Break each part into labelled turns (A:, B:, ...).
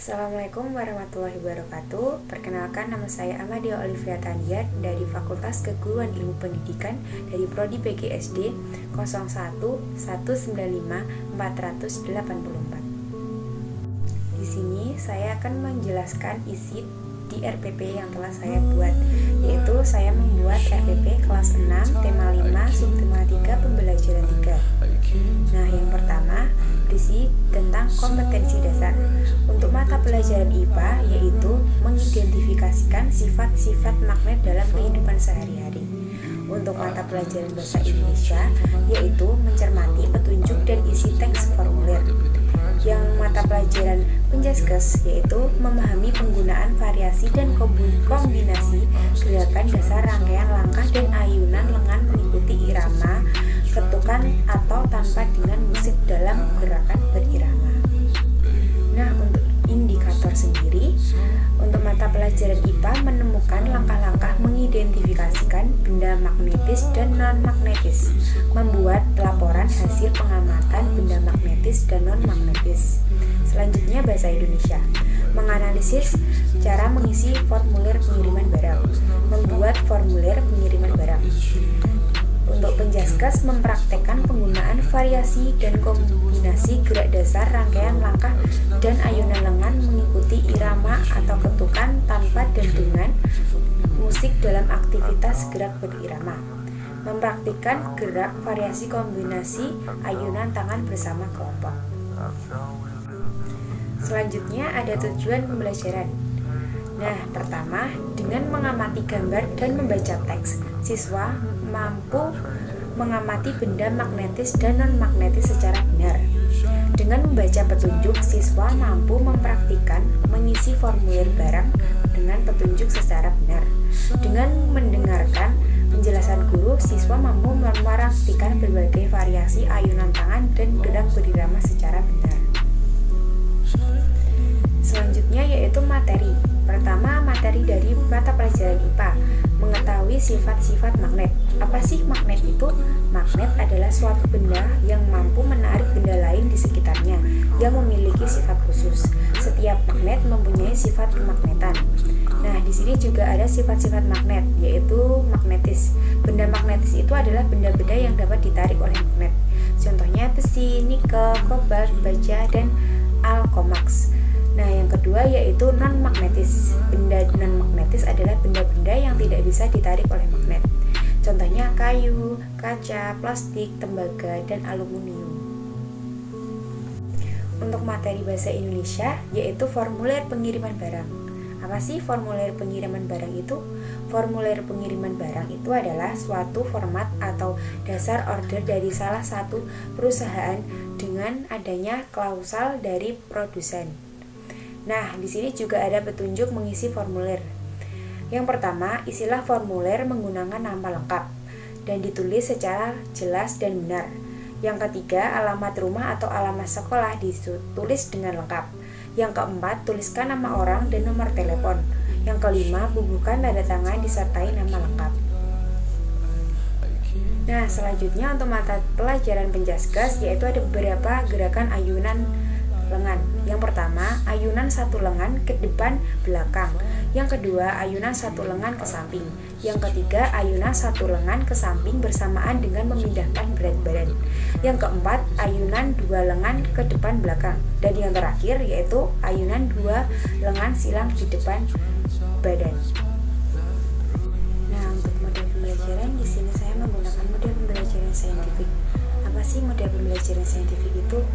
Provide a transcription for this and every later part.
A: Assalamualaikum warahmatullahi wabarakatuh. Perkenalkan, nama saya Amadia Olivia Tandiat dari Fakultas Keguruan Ilmu Pendidikan dari Prodi PGSD 011954484. Di sini saya akan menjelaskan isi di RPP yang telah saya buat, yaitu saya membuat RPP kelas 6 tema 5 subtema 3 pembelajaran 3. Nah, yang pertama berisi tentang kompetensi dasar. Untuk mata pelajaran IPA yaitu mengidentifikasikan sifat-sifat magnet dalam kehidupan sehari-hari. Untuk mata pelajaran bahasa Indonesia yaitu mencermati petunjuk dan isi teks formulir. Yang mata pelajaran Penjaskes yaitu memahami penggunaan variasi dan kombinasi gerakan dasar rangkaian langkah dan ayunan lengan mengikuti irama, ketukan atau tanpa dengan musik dalam gerakan berirama. Nah, untuk indikator sendiri, untuk mata pelajaran IPA menemukan langkah-langkah mengidentifikasikan benda magnetis dan non-magnetis, membuat laporan hasil pengamatan benda magnetis dan non-magnetis. Selanjutnya bahasa Indonesia, menganalisis cara mengisi formulir pengiriman barang, membuat formulir pengiriman barang. Untuk Penjaskes mempraktekkan penggunaan variasi dan kombinasi gerak dasar rangkaian langkah dan ayunan lengan mengikuti irama atau ketukan tanpa dan dengan musik dalam aktivitas gerak berirama. Mempraktikkan gerak variasi kombinasi ayunan tangan bersama kelompok. Selanjutnya ada tujuan pembelajaran. Nah, pertama, dengan mengamati gambar dan membaca teks, siswa mampu mengamati benda magnetis dan non-magnetis secara benar. Dengan membaca petunjuk, siswa mampu mempraktikkan mengisi formulir barang dengan petunjuk secara benar. Dengan mendengarkan penjelasan guru, siswa mampu mempraktikkan berbagai variasi ayunan tangan dan gerak berirama secara benar. Selanjutnya yaitu materi. Pertama, materi dari mata pelajaran IPA, mengetahui sifat-sifat magnet. Apa sih magnet itu? Magnet adalah suatu benda yang mampu menarik benda lain di sekitarnya yang memiliki sifat khusus. Setiap magnet mempunyai sifat kemagnetan. Nah, di sini juga ada sifat-sifat magnet, yaitu magnetis. Benda magnetis itu adalah benda-benda yang dapat ditarik oleh magnet. Contohnya besi, nikel, kobalt, baja, dan alkomax. Nah, yang kedua yaitu non-magnetis. Benda non-magnetis adalah benda-benda yang tidak bisa ditarik oleh magnet. Contohnya kayu, kaca, plastik, tembaga, dan aluminium. Untuk materi bahasa Indonesia yaitu formulir pengiriman barang. Apa sih formulir pengiriman barang itu? Formulir pengiriman barang itu adalah suatu format atau dasar order dari salah satu perusahaan dengan adanya klausal dari produsen. Nah, di sini juga ada petunjuk mengisi formulir. Yang pertama, isilah formulir menggunakan nama lengkap dan ditulis secara jelas dan benar. Yang ketiga, alamat rumah atau alamat sekolah ditulis dengan lengkap. Yang keempat, tuliskan nama orang dan nomor telepon. Yang kelima, bubuhkan tanda tangan disertai nama lengkap. Nah, selanjutnya untuk mata pelajaran Penjaskes yaitu ada beberapa gerakan ayunan lengan. Yang pertama, ayunan satu lengan ke depan belakang. Yang kedua, ayunan satu lengan ke samping. Yang ketiga, ayunan satu lengan ke samping bersamaan dengan memindahkan berat badan. Yang keempat, ayunan dua lengan ke depan belakang. Dan yang terakhir yaitu ayunan dua lengan silang di depan badan. Nah, untuk model pembelajaran di sini saya menggunakan model pembelajaran saintifik. Apa sih model pembelajaran saintifik itu?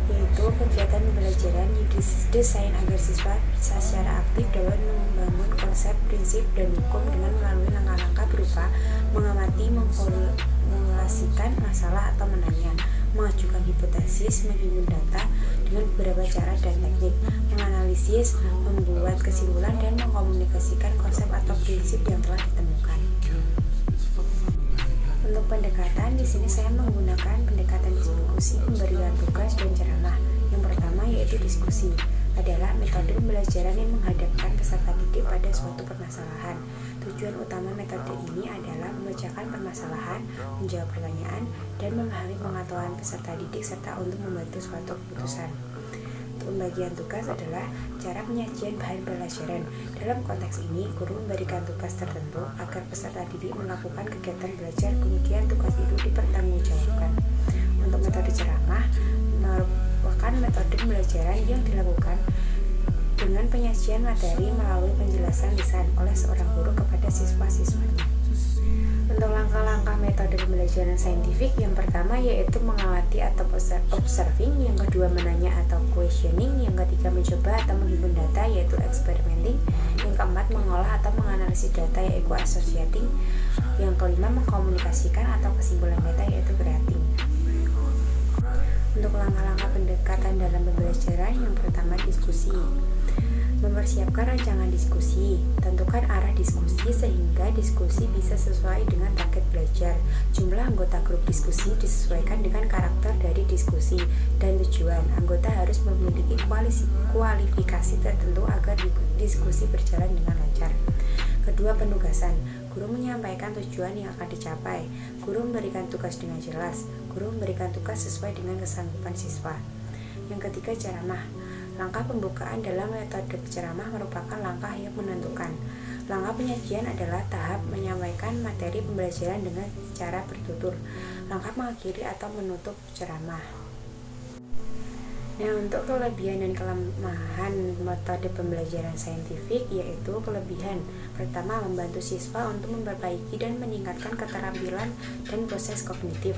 A: Yaitu kegiatan pembelajaran didesain agar siswa bisa secara aktif dapat membangun konsep, prinsip, dan hukum dengan melalui langkah-langkah berupa mengamati, memformulasikan masalah atau menanya, mengajukan hipotesis, menghimpun data dengan beberapa cara dan teknik, menganalisis, membuat kesimpulan, dan mengkomunikasikan konsep atau prinsip yang telah ditemukan. Untuk pendekatan, di sini saya menggunakan pendekatan diskusi, pemberian tugas, dan ceramah. Yang pertama yaitu diskusi, adalah metode pembelajaran yang menghadapkan peserta didik pada suatu permasalahan. Tujuan utama metode ini adalah memecahkan permasalahan, menjawab pertanyaan, dan memahami pengetahuan peserta didik serta untuk membantu suatu keputusan. Pembagian tugas adalah cara penyajian bahan pelajaran. Dalam konteks ini, guru memberikan tugas tertentu agar peserta didik melakukan kegiatan belajar, kemudian tugas itu dipertanggungjawabkan. Untuk metode ceramah merupakan metode pembelajaran yang dilakukan dengan penyajian materi melalui penjelasan lisan oleh seorang guru kepada siswa-siswanya. Untuk langkah-langkah metode pembelajaran saintifik, yang pertama yaitu mengamati atau observing, yang kedua menanya atau questioning, yang ketiga mencoba atau menghimpun data yaitu experimenting, yang keempat mengolah atau menganalisis data yaitu associating, yang kelima mengkomunikasikan atau kesimpulan data yaitu creating. Untuk langkah-langkah pendekatan dalam pembelajaran, yang pertama diskusi. Mempersiapkan rancangan diskusi. Tentukan arah diskusi sehingga diskusi bisa sesuai dengan target belajar. Jumlah anggota grup diskusi disesuaikan dengan karakter dari diskusi dan tujuan. Anggota harus memiliki kualifikasi tertentu agar diskusi berjalan dengan lancar. Kedua, penugasan. Guru menyampaikan tujuan yang akan dicapai. Guru memberikan tugas dengan jelas. Guru memberikan tugas sesuai dengan kesanggupan siswa. Yang ketiga, ceramah. Langkah pembukaan dalam metode ceramah merupakan langkah yang menentukan. Langkah penyajian adalah tahap menyampaikan materi pembelajaran dengan cara bertutur. Langkah mengakhiri atau menutup ceramah. Nah, untuk kelebihan dan kelemahan metode pembelajaran saintifik, yaitu kelebihan. Pertama, membantu siswa untuk memperbaiki dan meningkatkan keterampilan dan proses kognitif.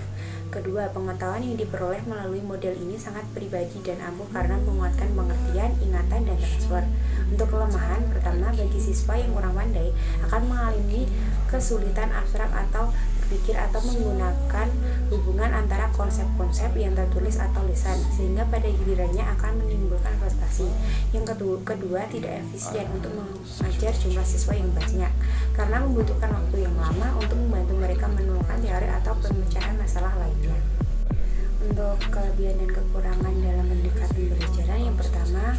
A: Kedua, pengetahuan yang diperoleh melalui model ini sangat pribadi dan ampuh karena menguatkan pengertian, ingatan, dan transfer. Untuk kelemahan, pertama, bagi siswa yang kurang pandai akan mengalami kesulitan abstrak atau berpikir atau menggunakan hubungan antara konsep-konsep yang tertulis atau lisan, sehingga pada gilirannya akan menimbulkan frustasi. Yang kedua, tidak efisien untuk mengajar jumlah siswa yang banyak karena membutuhkan waktu yang lama untuk membantu mereka menemukan teori atau pemecahan masalah lainnya. Untuk kelebihan dan kekurangan dalam pendekatan pembelajaran, yang pertama,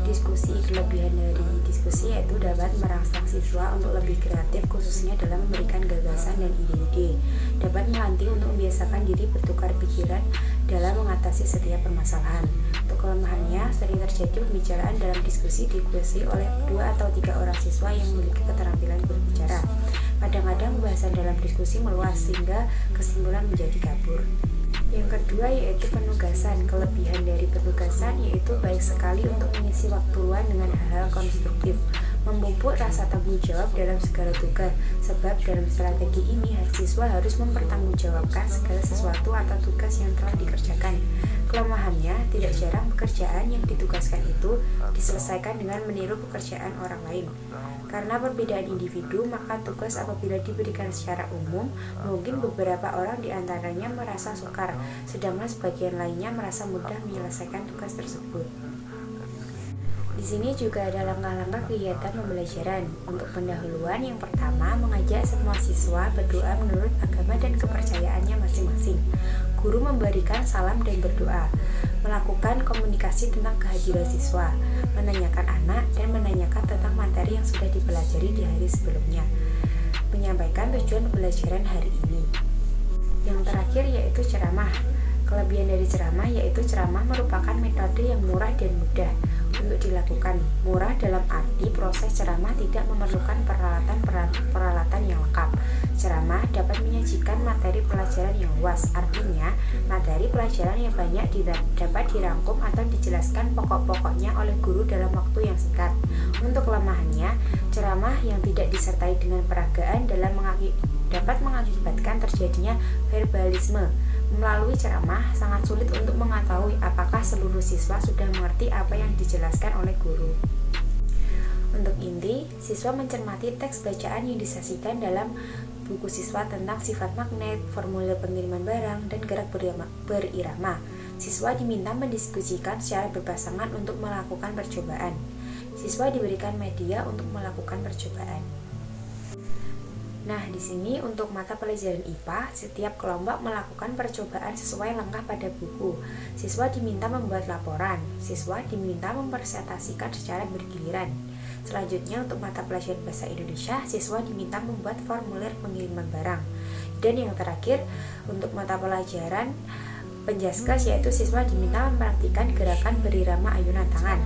A: diskusi. Kelebihan dari diskusi yaitu dapat merangsang siswa untuk lebih kreatif, khususnya dalam memberikan gagasan dan ide-ide. Dapat melatih untuk membiasakan diri bertukar pikiran dalam mengatasi setiap permasalahan. Untuk kelemahannya, sering terjadi pembicaraan dalam diskusi diikuti oleh 2 atau 3 orang siswa yang memiliki keterampilan berbicara. Kadang-kadang pembahasan dalam diskusi meluas sehingga kesimpulan menjadi kabur. Yang kedua yaitu penugasan. Kelebihan dari penugasan yaitu baik sekali untuk mengisi waktu luang dengan hal-hal konstruktif, memupuk rasa tanggung jawab dalam segala tugas, sebab dalam strategi ini siswa harus mempertanggungjawabkan segala sesuatu atau tugas yang telah dikerjakan. Kelemahannya, tidak jarang pekerjaan yang ditugaskan itu diselesaikan dengan meniru pekerjaan orang lain. Karena perbedaan individu, maka tugas apabila diberikan secara umum, mungkin beberapa orang diantaranya merasa sukar, sedangkan sebagian lainnya merasa mudah menyelesaikan tugas tersebut. Di sini juga ada langkah-langkah kegiatan pembelajaran. Untuk pendahuluan, yang pertama, mengajak semua siswa berdoa menurut agama dan kepercayaannya masing-masing. Guru memberikan salam dan berdoa, melakukan komunikasi tentang kehadiran siswa, menanyakan anak dan menanyakan tentang materi yang sudah dipelajari di hari sebelumnya, menyampaikan tujuan pembelajaran hari ini. Yang terakhir yaitu ceramah. Kelebihan dari ceramah yaitu ceramah merupakan metode yang murah dan mudah untuk dilakukan. Murah dalam arti proses ceramah tidak memerlukan peralatan yang lengkap. Ceramah dapat menyajikan materi pelajaran yang luas, artinya materi pelajaran yang banyak dapat dirangkum atau dijelaskan pokok-pokoknya oleh guru dalam waktu yang singkat. Untuk kelemahannya, ceramah yang tidak disertai dengan peragaan dapat mengakibatkan terjadinya verbalisme. Melalui ceramah, sangat sulit untuk mengetahui apakah seluruh siswa sudah mengerti apa yang dijelaskan oleh guru. Untuk inti, siswa mencermati teks bacaan yang disajikan dalam buku siswa tentang sifat magnet, formulir pengiriman barang, dan gerak berirama. Siswa diminta mendiskusikan secara berpasangan untuk melakukan percobaan. Siswa diberikan media untuk melakukan percobaan. Nah, di sini untuk mata pelajaran IPA, setiap kelompok melakukan percobaan sesuai langkah pada buku. Siswa diminta membuat laporan. Siswa diminta mempresentasikan secara bergiliran. Selanjutnya untuk mata pelajaran bahasa Indonesia, siswa diminta membuat formulir pengiriman barang. Dan yang terakhir, untuk mata pelajaran Penjaskes yaitu siswa diminta mempraktikkan gerakan berirama ayunan tangan.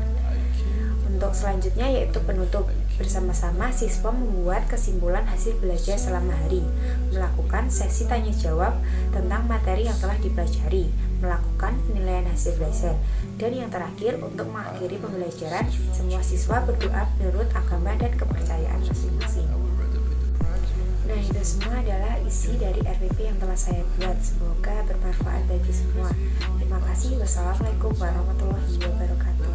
A: Untuk selanjutnya yaitu penutup. Bersama-sama siswa membuat kesimpulan hasil belajar selama hari, melakukan sesi tanya jawab tentang materi yang telah dipelajari, melakukan penilaian hasil belajar, dan yang terakhir untuk mengakhiri pembelajaran, semua siswa berdoa menurut agama dan kepercayaan masing-masing. Nah, itu semua adalah isi dari RPP yang telah saya buat. Semoga bermanfaat bagi semua. Terima kasih. Wassalamualaikum warahmatullahi wabarakatuh.